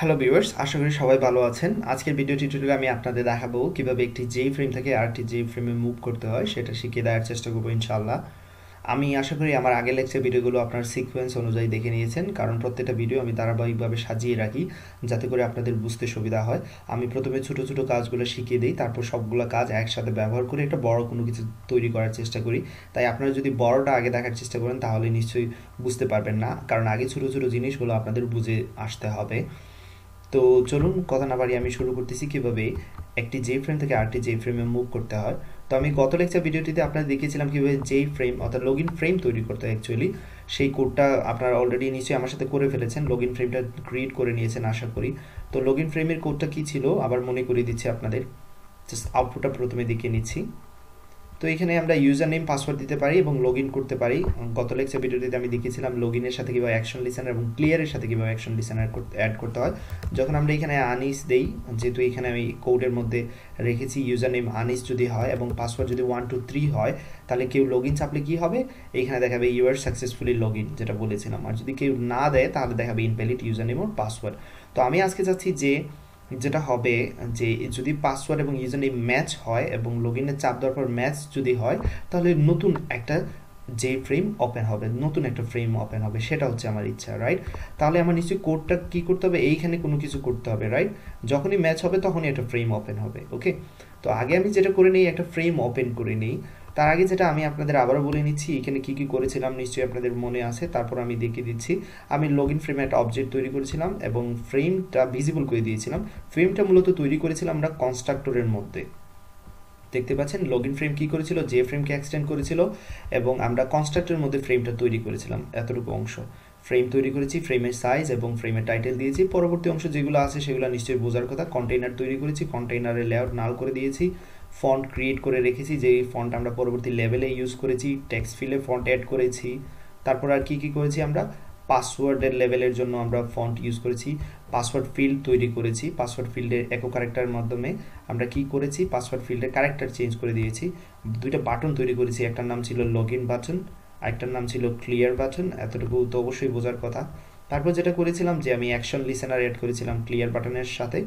Hello viewers, আশা করি সবাই ভালো আছেন। আজকের ভিডিও টিউটোরিয়ালে আমি আপনাদের দেখাবো কিভাবে একটি জেই ফ্রেম থেকে আরেকটি জেই ফ্রেমে মুভ করতে হয়, সেটা শিখিয়ে দেওয়ার চেষ্টা করবো ইনশাআল্লাহ। আমি আশা করি আমার আগের লেকচার ভিডিওগুলো আপনার সিকোয়েন্স অনুযায়ী দেখে নিয়েছেন, কারণ প্রত্যেকটা ভিডিও আমি ধারাবাহিকভাবে সাজিয়ে রাখি যাতে করে আপনাদের বুঝতে সুবিধা হয়। আমি প্রথমে ছোট ছোট কাজগুলো শিখিয়ে দিই, তারপর সবগুলো কাজ একসাথে ব্যবহার করে একটা বড় কোনো কিছু তৈরি করার চেষ্টা করি। তাই আপনারা যদি বড়টা আগে দেখার চেষ্টা করেন তাহলে নিশ্চয়ই বুঝতে পারবেন না, কারণ আগে ছোট ছোট জিনিসগুলো আপনাদের বুঝে আসতে হবে। তো চলুন কথা না বাড়িয়ে আমি শুরু করতেছি কিভাবে একটি জে ফ্রেম থেকে আরেকটি জে ফ্রেমে মুভ করতে হয়। তো আমি গত লেকচার ভিডিওটিতে আপনাদের দেখিয়েছিলাম কিভাবে জে ফ্রেম অর্থাৎ লগইন ফ্রেম তৈরি করতে হয়। অ্যাকচুয়ালি সেই কোডটা আপনারা অলরেডি নিশ্চয়ই আমার সাথে করে ফেলেছেন, লগইন ফ্রেমটা ক্রিয়েট করে নিয়েছেন আশা করি। তো লগইন ফ্রেমের কোডটা কী ছিল আবার মনে করিয়ে দিচ্ছি আপনাদের। জাস্ট আউটপুটটা প্রথমে দেখিয়ে নিচ্ছি। তো এখানে আমরা ইউজার নেম পাসওয়ার্ড দিতে পারি এবং লগ ইন করতে পারি। গত লেকচার ভিডিওটিতে আমি দেখিয়েছিলাম লগ ইনের সাথে কীভাবে অ্যাকশন লিসেনার এবং ক্লিয়ারের সাথে কীভাবে অ্যাকশন লিসেনার অ্যাড করতে হয়। যখন আমরা এখানে আনিস দেই, যেহেতু এখানে আমি কোডের মধ্যে রেখেছি ইউজার নেম আনিস যদি হয় এবং পাসওয়ার্ড যদি 1 2 3 হয়, তাহলে কেউ লগ ইন চাপলে কী হবে, এইখানে দেখাবে you are successfully log in, যেটা বলেছিলাম। আর যদি কেউ না দেয় তাহলে দেখাবে invalid user name or password. তো আমি আজকে চাচ্ছি যে যেটা হবে যে যদি পাসওয়ার্ড এবং ইউজার নেম ম্যাচ হয় এবং লগ ইনের চাপ দেওয়ার পর ম্যাচ যদি হয়, তাহলে নতুন একটা যে ফ্রেম ওপেন হবে, নতুন একটা ফ্রেম ওপেন হবে, সেটা হচ্ছে আমার ইচ্ছা, রাইট? তাহলে আমার নিশ্চয়ই কোডটা কী করতে হবে, এইখানে কোনো কিছু করতে হবে, রাইট? যখনই ম্যাচ হবে তখনই একটা ফ্রেম ওপেন হবে। ওকে, তো আগে আমি যেটা করে নিই, একটা ফ্রেম ওপেন করে নিই। তার আগে যেটা আমি আপনাদের আবারও বলে নিচ্ছি, এখানে কী কী করেছিলাম নিশ্চয়ই আপনাদের মনে আছে, তারপর আমি দেখিয়ে দিচ্ছি। আমি লগ ইন ফ্রেমে একটা অবজেক্ট তৈরি করেছিলাম এবং ফ্রেমটা ভিজিবল করে দিয়েছিলাম। ফ্রেমটা মূলত তৈরি করেছিলাম আমরা কনস্ট্রাক্টরের মধ্যে। দেখতে পাচ্ছেন লগ ইন ফ্রেম কী করেছিল, যে ফ্রেমকে এক্সটেন্ড করেছিল এবং আমরা কনস্ট্রাক্টরের মধ্যে ফ্রেমটা তৈরি করেছিলাম। এতটুকু অংশ ফ্রেম তৈরি করেছি, ফ্রেমের সাইজ এবং ফ্রেমের টাইটেল দিয়েছি। পরবর্তী অংশ যেগুলো আছে সেগুলো নিশ্চয়ই বোঝার কথা। কন্টেইনার তৈরি করেছি, কন্টেইনারের লেআউট নাল করে দিয়েছি, ফন্ট ক্রিয়েট করে রেখেছি, যে ফন্ট আমরা পরবর্তী লেভেলে ইউজ করেছি, টেক্সট ফিল্ডে ফন্ট অ্যাড করেছি। তারপর আর কি কি করেছি, আমরা পাসওয়ার্ডের লেভেলের জন্য আমরা ফন্ট ইউজ করেছি, পাসওয়ার্ড ফিল্ড তৈরি করেছি, পাসওয়ার্ড ফিল্ডের একক ক্যারেক্টারের মাধ্যমে আমরা কি করেছি, পাসওয়ার্ড ফিল্ডের ক্যারেক্টার চেঞ্জ করে দিয়েছি। দুইটা বাটন তৈরি করেছি, একটার নাম ছিল লগ ইন বাটন, আরেকটার নাম ছিল ক্লিয়ার বাটন। এতটুকু তো অবশ্যই বোঝার কথা। তারপর যেটা করেছিলাম যে আমি অ্যাকশন লিসেনার অ্যাড করেছিলাম ক্লিয়ার বাটনের সাথে।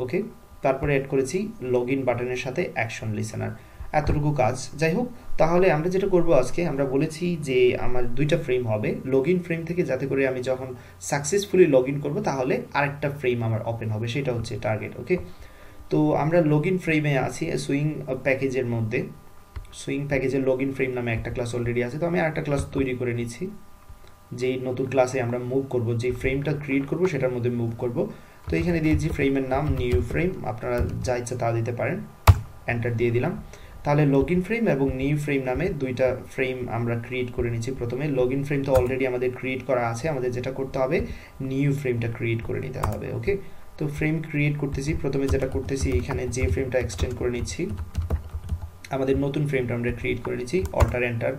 ওকে, তারপরে অ্যাড করেছি লগ ইন বাটনের সাথে অ্যাকশন লিসেনার। এতটুকু কাজ। যাই হোক, তাহলে আমরা যেটা করব আজকে, আমরা বলেছি যে আমার দুইটা ফ্রেম হবে লগ ইন ফ্রেম থেকে, যাতে করে আমি যখন সাকসেসফুলি লগ ইন করবো তাহলে আরেকটা ফ্রেম আমার ওপেন হবে, সেটা হচ্ছে টার্গেট। ওকে, তো আমরা লগ ইন ফ্রেমে আছি সুইং প্যাকেজের মধ্যে। সুইং প্যাকেজের লগ ইন ফ্রেম নামে একটা ক্লাস অলরেডি আছে, তো আমি আরেকটা ক্লাস তৈরি করে নিচ্ছি। যেই নতুন ক্লাসে আমরা মুভ করব, যে ফ্রেমটা ক্রিয়েট করব সেটার মধ্যে মুভ করব। তো এখানে দিয়েছি ফ্রেমের নাম নিউ ফ্রেম, আপনারা যা ইচ্ছা তা দিতে পারেন। এন্টার দিয়ে দিলাম। তাহলে লগ ইন ফ্রেম এবং নিউ ফ্রেম নামে দুইটা ফ্রেম আমরা ক্রিয়েট করে নিচ্ছি। প্রথমে লগ ইন ফ্রেম তো অলরেডি আমাদের ক্রিয়েট করা আছে, আমাদের যেটা করতে হবে নিউ ফ্রেমটা ক্রিয়েট করে নিতে হবে। ওকে, তো ফ্রেম ক্রিয়েট করতেছি। প্রথমে যেটা করতেছি, এখানে যে ফ্রেমটা এক্সটেন্ড করে নিচ্ছি, আমাদের নতুন ফ্রেমটা আমরা ক্রিয়েট করে নিচ্ছি। অল্টার এন্টার,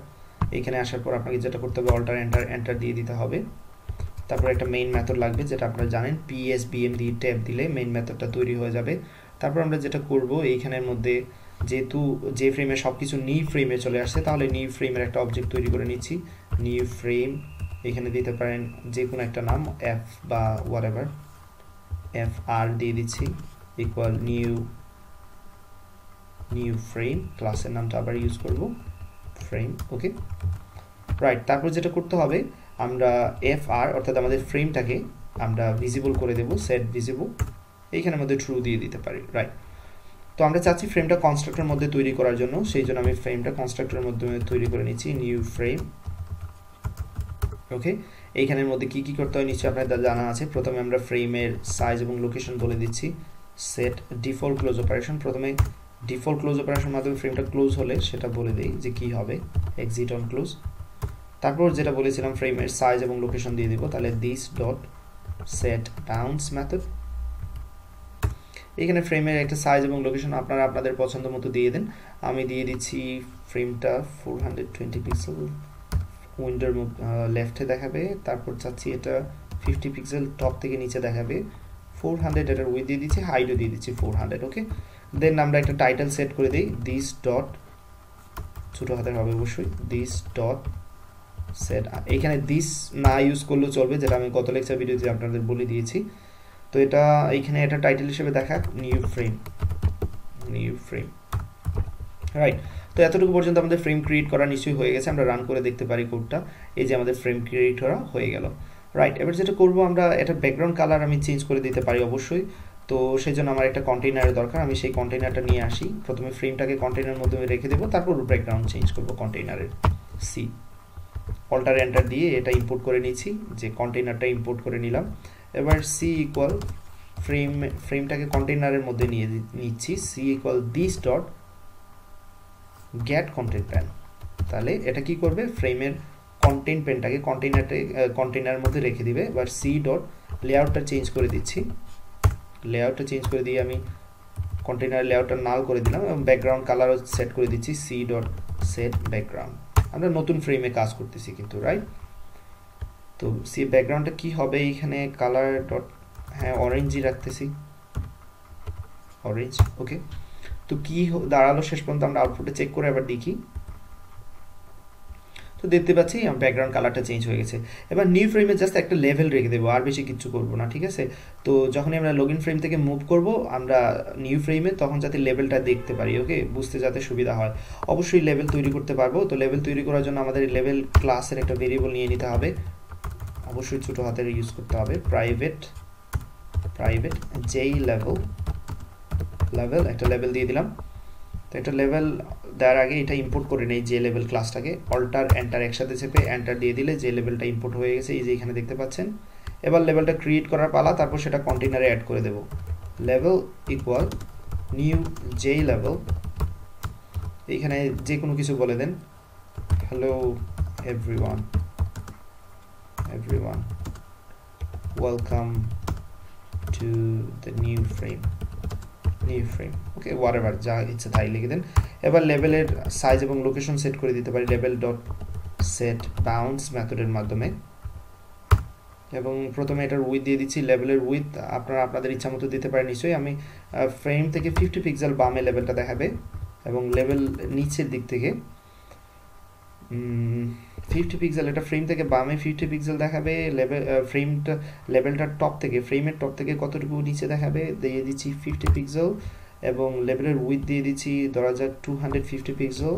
এখানে আসার পর আপনাকে যেটা করতে হবে অল্টার এন্টার, এন্টার দিয়ে দিতে হবে। তারপর একটা মেইন মেথড লাগবে, যেটা আপনারা জানেন পিএসবিএম দিয়ে ট্যাব দিলে মেইন মেথডটা তৈরি হয়ে যাবে। তারপর আমরা যেটা করব, এইখানের মধ্যে যেহেতু যে ফ্রেমে সব কিছু নিউ ফ্রেমে চলে আসছে, তাহলে নিউ ফ্রেমের একটা অবজেক্ট তৈরি করে নিচ্ছি। নিউ ফ্রেম, এখানে দিতে পারেন যে কোনো একটা নাম, এফ বা হোয়াটএভার, এফ আর দিয়ে দিচ্ছি, ইকুয়াল নিউ ফ্রেম। ক্লাসের নামটা আবার ইউজ করব ফ্রেম। ওকে, রাইট। তারপর যেটা করতে হবে, আমরা এফ আর অর্থাৎ আমাদের ফ্রেমটাকে আমরা ভিজিবল করে দেব, সেট ভিজিবল, এইখানের মধ্যে ট্রু দিয়ে দিতে পারি, রাইট। তো আমরা চাচ্ছি ফ্রেমটা কনস্ট্রাক্টরের মধ্যে তৈরি করার জন্য, সেই জন্য আমি ফ্রেমটা কনস্ট্রাক্টরের মধ্যে তৈরি করে নিচ্ছি, নিউ ফ্রেম। ওকে, এইখানের মধ্যে কি কি করতে হয় নিশ্চয়ই আপনাদের জানা আছে। প্রথমে আমরা ফ্রেমের সাইজ এবং লোকেশন বলে দিচ্ছি, সেট ডিফল্ট ক্লোজ অপারেশন। প্রথমে ডিফল্ট ক্লোজ অপারেশন মাধ্যমে ফ্রেমটা ক্লোজ হলে সেটা বলে দিই যে কি হবে, এক্সিট অন ক্লোজ। তারপর যেটা বলেছিলাম ফ্রেমের সাইজ এবং লোকেশন দিয়ে দিব, তাহলে this dot set bounce method. এখানে ফ্রেমের একটা সাইজ এবং লোকেশন আপনারা আপনাদের পছন্দ মতো দিয়ে দেন। আমি দিয়ে দিচ্ছি ফ্রেমটা 420 পিক্সেল, উইন্ডোর লেফটে দেখাবে। তারপর চাচ্ছি এটা 50 পিক্সেল টপ থেকে নিচে দেখাবে। 400 এটার উইথ দিয়ে দিচ্ছি, হাইটও দিয়ে দিচ্ছি 400। ওকে, দেন আমরা একটা টাইটেল সেট করে দিই, দিস ডট, ছোটো হাতের হবে অবশ্যই, দিস ডট সেট। এখানে দিস না ইউজ করলেও চলবে, যেটা আমি গত লেকচার ভিডিওতে আপনাদের বলে দিয়েছি। তো এটা এইখানে এটা টাইটেল হিসেবে দেখাক নিউ ফ্রেম, রাইট। তো এতটুকু পর্যন্ত আমাদের ফ্রেম ক্রিয়েট করা নিশ্চয়ই হয়ে গেছে। আমরা রান করে দেখতে পারি কোডটা, এই যে আমাদের ফ্রেম ক্রিয়েট করা হয়ে গেল, রাইট। এবার যেটা করব, আমরা এটা ব্যাকগ্রাউন্ড কালার আমি চেঞ্জ করে দিতে পারি অবশ্যই। তো সেই জন্য আমার একটা কন্টেইনারের দরকার, আমি সেই কন্টেইনারটা নিয়ে আসি। প্রথমে ফ্রেমটাকে কন্টেইনারের মধ্যে রেখে দেবো, তারপর ব্যাকগ্রাউন্ড চেঞ্জ করব কন্টেইনারের। সি অল্টার এন্টার দিয়ে এটা ইম্পোর্ট করে নিচ্ছি, যে কন্টেইনারটা ইম্পোর্ট করে নিলাম। এবার সি ইকুয়াল ফ্রেমটাকে কন্টেইনারের মধ্যে নিয়ে নিচ্ছি, C equal this dot get content pane. তাহলে এটা কি করবে, ফ্রেমের কন্টেন্ট প্যানটাকে কন্টেইনারের মধ্যে রেখে দিবে। এবার সি ডট লেআউটটা চেঞ্জ করে দিচ্ছি, লেআউটটা চেঞ্জ করে দিয়ে আমি কন্টেইনার লেআউটটা নাল করে দিলাম এবং ব্যাকগ্রাউন্ড কালারও সেট করে দিচ্ছি, সি ডট সেট ব্যাকগ্রাউন্ড। আমরা নতুন ফ্রেমে কাজ করতেছি কিন্তু, রাইট। তো সি ব্যাকগ্রাউন্ডটা কি হবে, এইখানে কালার ডট, হ্যাঁ অরেঞ্জই রাখতেছি, অরেঞ্জ, ওকে। তো কি দাঁড়ালো শেষ পর্যন্ত আমরা আউটপুটে চেক করে আবার দেখি। তো দেখতে পাচ্ছি ব্যাকগ্রাউন্ড কালারটা চেঞ্জ হয়ে গেছে। এবার নিউ ফ্রেমে জাস্ট একটা লেভেল রেখে দেবো, আর বেশি কিচ্ছু করবো না, ঠিক আছে। তো যখনই আমরা লগইন ফ্রেম থেকে মুভ করব আমরা নিউ ফ্রেমে, তখন যাতে লেভেলটা দেখতে পারি, ওকে, বুঝতে যাতে সুবিধা হয়। অবশ্যই লেভেল তৈরি করতে পারবো। তো লেভেল তৈরি করার জন্য আমাদের লেভেল ক্লাসের একটা ভেরিয়েবল নিয়ে নিতে হবে, অবশ্যই ছোটো হাতের ইউজ করতে হবে। প্রাইভেট যেই লেভেল একটা লেভেল দিয়ে দিলাম। তো একটা লেভেল দেওয়ার আগে এটা ইম্পোর্ট করে নেই, যে লেভেল ক্লাসটাকে অল্টার এন্টার একসাথে চেপে এন্টার দিয়ে দিলে যে লেভেলটা ইম্পোর্ট হয়ে গেছে, এই যে এখানে দেখতে পাচ্ছেন। এবার লেভেলটা ক্রিয়েট করার পালা, তারপর সেটা কন্টেইনারে অ্যাড করে দেব। লেভেল ইকুয়াল নিউ যেই লেভেল, এইখানে যে কোনো কিছু বলে দেন, hello everyone welcome to the new frame, okay, whatever যা ইচ্ছে তাই লিখে দেন। এবার লেভেলের সাইজ এবং লোকেশন সেট করে দিতে পারি লেভেল ডট সেট বাউন্স মেথডের মাধ্যমে। এবং প্রথমে এটার উইথ দিয়ে দিচ্ছি, লেভেলের উইথ আপনারা আপনাদের ইচ্ছা মতো দিতে পারেন নিশ্চয়ই। আমি ফ্রেম থেকে 50 পিক্সেল বামে লেভেলটা দেখাবে এবং লেভেল নিচের দিক থেকে 50 পিক্সেল, এটা ফ্রেম থেকে বামে 50 পিক্সেল দেখাবে। লেভেলটার টপ থেকে, ফ্রেমের টপ থেকে কতটুকু নিচে দেখাবে দিয়ে দিচ্ছি 50 পিক্সেল। এবং লেভেলের উইথ দিয়ে দিচ্ছি ধরা যাক 250 পিক্সেল।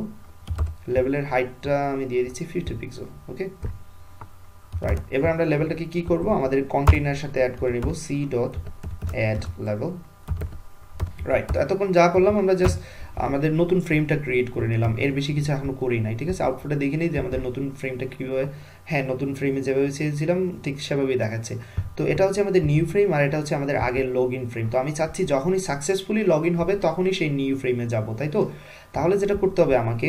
লেভেলের হাইটটা আমি দিয়ে দিচ্ছি 50 পিক্সেল, ওকে, রাইট। এবার আমরা লেভেলটাকে কি করব, আমাদের কন্টেইনারের সাথে অ্যাড করে নিব, সি ডট অ্যাড লেভেল, রাইট। তো এতক্ষণ যা করলাম, আমরা জাস্ট আমাদের নতুন ফ্রেমটা ক্রিয়েট করে নিলাম, এর বেশি কিছু এখনো করি নাই, ঠিক আছে। আউটপুটে দেখে নিই যে আমাদের নতুন ফ্রেমটা কীভাবে, হ্যাঁ নতুন ফ্রেমে যেভাবে চেয়েছিলাম ঠিক সেভাবেই দেখাচ্ছে। তো এটা হচ্ছে আমাদের নিউ ফ্রেম, আর এটা হচ্ছে আমাদের আগের লগ ইন ফ্রেম। তো আমি চাচ্ছি যখনই সাকসেসফুলি লগ ইন হবে তখনই সেই নিউ ফ্রেমে যাব, তাই তো। তাহলে যেটা করতে হবে আমাকে,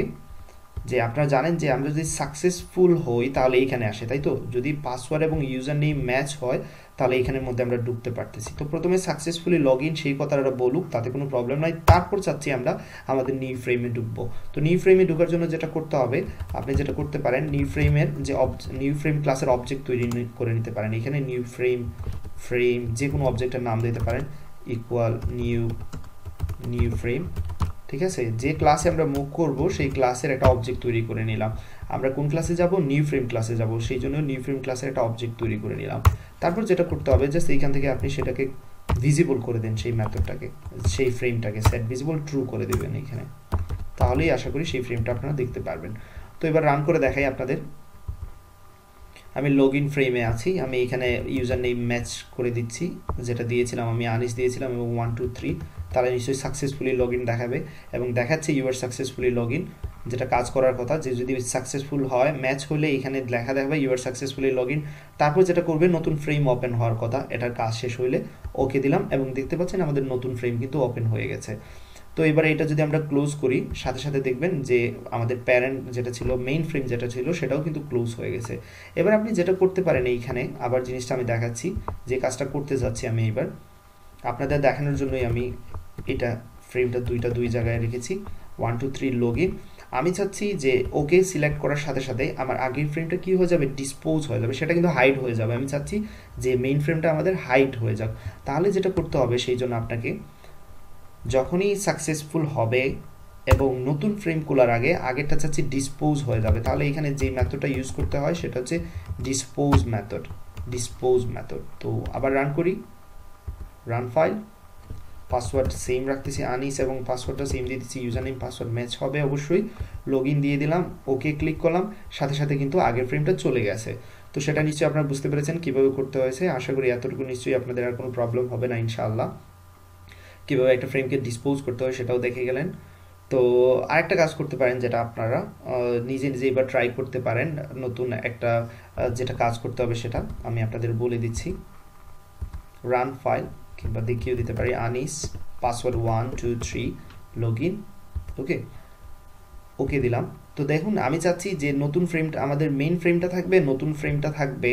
যে আপনারা জানেন যে আমরা যদি সাকসেসফুল হই তাহলে এইখানে আসে, তাই তো। যদি পাসওয়ার্ড এবং ইউজার নেম ম্যাচ হয় তাহলে এইখানের মধ্যে আমরা ঢুকতে পারতেছি। তো প্রথমে সাকসেসফুলি লগ ইন সেই কথাটা বলুক, তাতে কোনো প্রবলেম নাই। তারপর চাচ্ছি আমরা আমাদের নিউ ফ্রেমে ঢুকবো। তো নিউ ফ্রেমে ঢোকার জন্য যেটা করতে হবে, আপনি যেটা করতে পারেন, নিউ ফ্রেমের যে নিউ ফ্রেম ক্লাসের অবজেক্ট তৈরি করে নিতে পারেন। এখানে নিউ ফ্রেম যে কোনো অবজেক্টের নাম দিতে পারেন, ইকুয়াল নিউ ফ্রেম, ঠিক আছে। যে ক্লাসে আমরা মুভ করব সেই ক্লাসের একটা অবজেক্ট তৈরি করে নিলাম। আমরা কোন ক্লাসে যাব, নিউ ফ্রেম ক্লাসে যাব, সেই জন্য নিউ ফ্রেম ক্লাসের একটা অবজেক্ট তৈরি করে নিলাম। তারপর যেটা করতে হবে, জাস্ট এইখান থেকে আপনি সেটাকে ভিজিবল করে দেন, সেই মেথডটাকে, সেই ফ্রেমটাকে সেট ভিজিবল ট্রু করে দেবেন এখানে, তাহলেই আশা করি সেই ফ্রেমটা আপনারা দেখতে পারবেন। তো এবার রান করে দেখাই আপনাদের। আমি লগ ইন ফ্রেমে আছি, আমি এখানে ইউজার নেম ম্যাচ করে দিচ্ছি, যেটা দিয়েছিলাম আমি আনিস দিয়েছিলাম, এবং 1 2 3, তাহলে নিশ্চয়ই সাকসেসফুলি লগ ইন দেখাবে এবং দেখাচ্ছে ইউআর সাকসেসফুলি লগ ইন, যেটা কাজ করার কথা। যে যদি সাকসেসফুল হয়, ম্যাচ হলে এখানে লেখা দেখাবে ইউআর সাকসেসফুলি লগ ইন। তারপর যেটা করবে, নতুন ফ্রেম ওপেন হওয়ার কথা, এটার কাজ শেষ হইলে ওকে দিলাম এবং দেখতে পাচ্ছেন আমাদের নতুন ফ্রেম কিন্তু ওপেন হয়ে গেছে। তো এবার এটা যদি আমরা ক্লোজ করি, সাথে সাথে দেখবেন যে আমাদের প্যারেন্ট যেটা ছিল, মেইন ফ্রেম যেটা ছিল, সেটাও কিন্তু ক্লোজ হয়ে গেছে। এবার আপনি যেটা করতে পারেন, এইখানে আবার জিনিসটা আমি দেখাচ্ছি, যে কাজটা করতে যাচ্ছি আমি এবার আপনাদের দেখানোর জন্যই আমি এটা ফ্রেমটা দুই জায়গায় রেখেছি, 1 2 3 লগ ইন। আমি চাচ্ছি যে ওকে সিলেক্ট করার সাথে সাথে আমার আগের ফ্রেমটা কি হয়ে যাবে, ডিসপোজ হয়ে যাবে, সেটা কিন্তু হাইড হয়ে যাবে। আমি চাচ্ছি যে মেইন ফ্রেমটা আমাদের হাইড হয়ে যাক। তাহলে যেটা করতে হবে, সেই জন্য আপনাকে যখনই সাকসেসফুল হবে এবং নতুন ফ্রেম খোলার আগে আগেরটা চাচ্ছি ডিসপোজ হয়ে যাবে, তাহলে এখানে যে মেথডটা ইউজ করতে হয় সেটা হচ্ছে ডিসপোজ মেথড। তো আবার রান করি, রান ফাইল, পাসওয়ার্ড সেম রাখতেছি আনিস এবং পাসওয়ার্ডটা সেম দিয়ে দিচ্ছি, ইউজার নেম পাসওয়ার্ড ম্যাচ হবে অবশ্যই, লগ ইন দিয়ে দিলাম, ওকে ক্লিক করলাম, সাথে সাথে কিন্তু আগের ফ্রেমটা চলে গেছে। তো সেটা নিশ্চয়ই আপনারা বুঝতে পেরেছেন কীভাবে করতে হয়েছে। আশা করি এতটুকু নিশ্চয়ই আপনাদের আর কোনো প্রবলেম হবে না ইনশাআল্লাহ। কীভাবে একটা ফ্রেমকে ডিসপোজ করতে হয় সেটাও দেখে গেলেন। তো আরেকটা কাজ করতে পারেন যেটা আপনারা নিজে নিজে এবার ট্রাই করতে পারেন, নতুন একটা যেটা কাজ করতে হবে সেটা আমি আপনাদের বলে দিচ্ছি। রান ফাইল কিংবা দেখিয়ে দিতে পারি আনিস পাসওয়ার্ড 1 2 3 লগ ইন, ওকে ওকে দিলাম। তো দেখুন আমি চাচ্ছি যে নতুন ফ্রেমটা আমাদের মেইন ফ্রেমটা থাকবে, নতুন ফ্রেমটা থাকবে।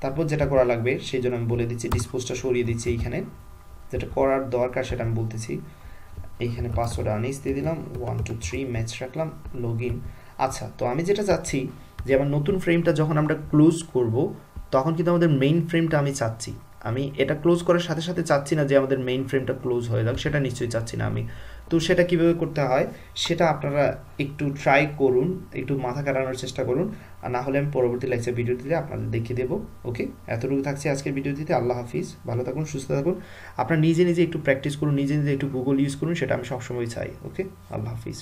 তারপর যেটা করা লাগবে সেই জন্য আমি বলে দিচ্ছি, ডিসপোজটা সরিয়ে দিচ্ছি এইখানে, যেটা করার দরকার সেটা আমি বলতেছি। এইখানে পাসওয়ার্ড আনিস দিয়ে দিলাম, 1 2 3 ম্যাচ রাখলাম, লগ ইন। আচ্ছা, তো আমি যেটা চাচ্ছি যে আমার নতুন ফ্রেমটা যখন আমরা ক্লোজ করব তখন কিন্তু আমাদের মেইন ফ্রেমটা আমি চাচ্ছি, আমি এটা ক্লোজ করার সাথে সাথে চাচ্ছি না যে আমাদের মেইন ফ্রেমটা ক্লোজ হয়ে যাক, সেটা নিশ্চয়ই চাচ্ছি না আমি। তো সেটা কীভাবে করতে হয় সেটা আপনারা একটু ট্রাই করুন, একটু মাথা কাটানোর চেষ্টা করুন, আর না হলে আমি পরবর্তী লেকচার ভিডিওটিতে আপনাদের দেখিয়ে দেবো। ওকে, এতটুকু থাকছে আজকের ভিডিওটিতে। আল্লাহ হাফিজ, ভালো থাকুন, সুস্থ থাকুন। আপনারা নিজে নিজে একটু প্র্যাকটিস করুন, নিজে নিজে একটু গুগল ইউজ করুন, সেটা আমি সবসময় চাই। ওকে, আল্লাহ হাফিজ।